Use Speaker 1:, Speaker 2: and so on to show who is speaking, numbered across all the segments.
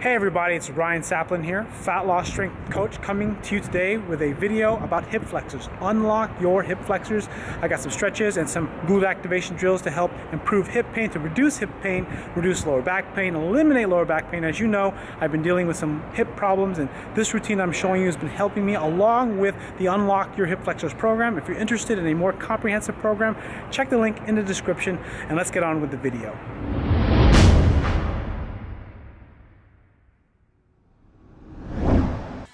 Speaker 1: Hey everybody, it's Ryan Saplin here, Fat Loss Strength Coach, coming to you today with a video about hip flexors. Unlock your hip flexors. I got some stretches and some glute activation drills to help improve hip pain, to reduce hip pain, reduce lower back pain, eliminate lower back pain. As you know, I've been dealing with some hip problems, and this routine I'm showing you has been helping me, along with the Unlock Your Hip Flexors program. If you're interested in a more comprehensive program, check the link in the description, and let's get on with the video.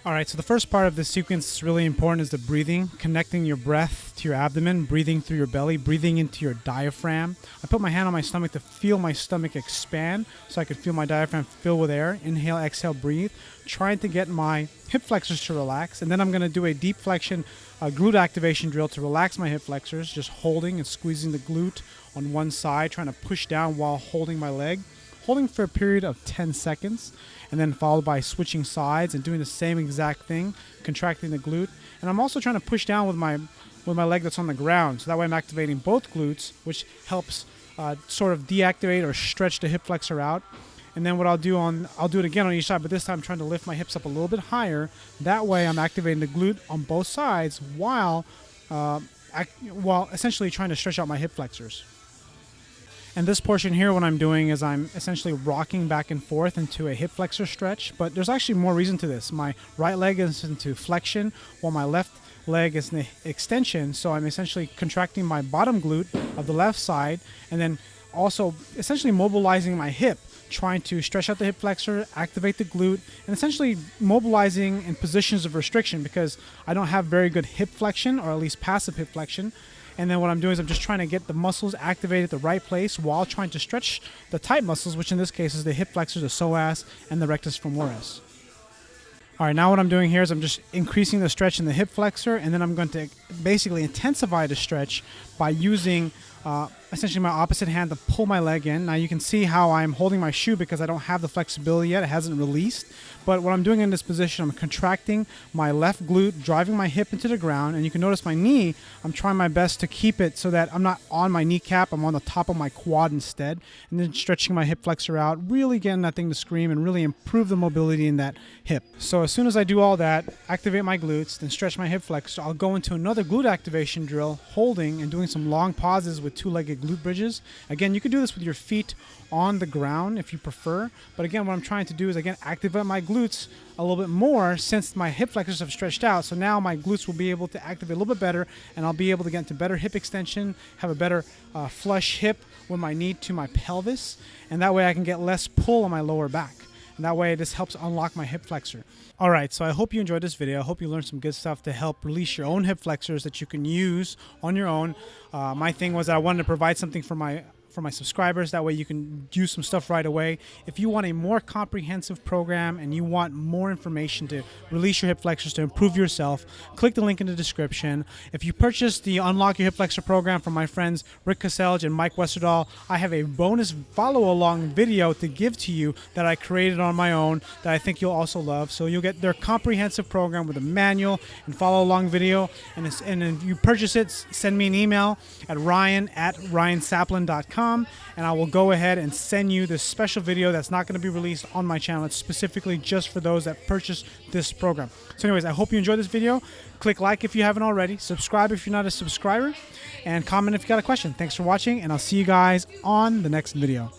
Speaker 1: All right, so the first part of this sequence is really important, is the breathing, connecting your breath to your abdomen, breathing through your belly, breathing into your diaphragm. I put my hand on my stomach to feel my stomach expand so I could feel my diaphragm fill with air. Inhale, exhale, breathe, trying to get my hip flexors to relax. And then I'm gonna do a deep flexion glute activation drill to relax my hip flexors, just holding and squeezing the glute on one side, trying to push down while holding my leg. Holding for a period of 10 seconds, and then followed by switching sides and doing the same exact thing, contracting the glute. And I'm also trying to push down with my leg that's on the ground, so that way I'm activating both glutes, which helps sort of deactivate or stretch the hip flexor out. And then what I'll do it again on each side, but this time I'm trying to lift my hips up a little bit higher. That way I'm activating the glute on both sides while essentially trying to stretch out my hip flexors. And this portion here, what I'm doing is I'm essentially rocking back and forth into a hip flexor stretch, but there's actually more reason to this. My right leg is into flexion while my left leg is in the extension, so I'm essentially contracting my bottom glute of the left side and then also essentially mobilizing my hip, trying to stretch out the hip flexor, activate the glute, and essentially mobilizing in positions of restriction because I don't have very good hip flexion, or at least passive hip flexion. And then what I'm doing is I'm just trying to get the muscles activated at the right place while trying to stretch the tight muscles, which in this case is the hip flexors, the psoas, and the rectus femoris. All right, now what I'm doing here is I'm just increasing the stretch in the hip flexor, and then I'm going to basically intensify the stretch by using essentially my opposite hand to pull my leg in. Now you can see how I'm holding my shoe because I don't have the flexibility yet. It hasn't released. But what I'm doing in this position, I'm contracting my left glute, driving my hip into the ground, and you can notice my knee, I'm trying my best to keep it so that I'm not on my kneecap, I'm on the top of my quad instead, and then stretching my hip flexor out, really getting that thing to scream and really improve the mobility in that hip. So as soon as I do all that, activate my glutes, then stretch my hip flexor, I'll go into another glute activation drill, holding and doing some long pauses with two-legged glute bridges. Again, you can do this with your feet on the ground if you prefer, but again, what I'm trying to do is again activate my glutes a little bit more since my hip flexors have stretched out. So now my glutes will be able to activate a little bit better, and I'll be able to get into better hip extension, have a better flush hip with my knee to my pelvis, and that way I can get less pull on my lower back. And that way this helps unlock my hip flexor. All right, so I hope you enjoyed this video. I hope you learned some good stuff to help release your own hip flexors that you can use on your own. My thing was that I wanted to provide something for my subscribers. That way you can use some stuff right away. If you want a more comprehensive program and you want more information to release your hip flexors to improve yourself, click the link in the description. If you purchase the Unlock Your Hip Flexor program from my friends Rick Caselge and Mike Westerdahl, I have a bonus follow-along video to give to you that I created on my own that I think you'll also love. So you'll get their comprehensive program with a manual and follow-along video. And if you purchase it, send me an email at ryan@ryansaplin.com. And I will go ahead and send you this special video that's not going to be released on my channel. It's specifically just for those that purchase this program. So anyways, I hope you enjoyed this video. Click like if you haven't already. Subscribe if you're not a subscriber. And comment if you got a question. Thanks for watching, and I'll see you guys on the next video.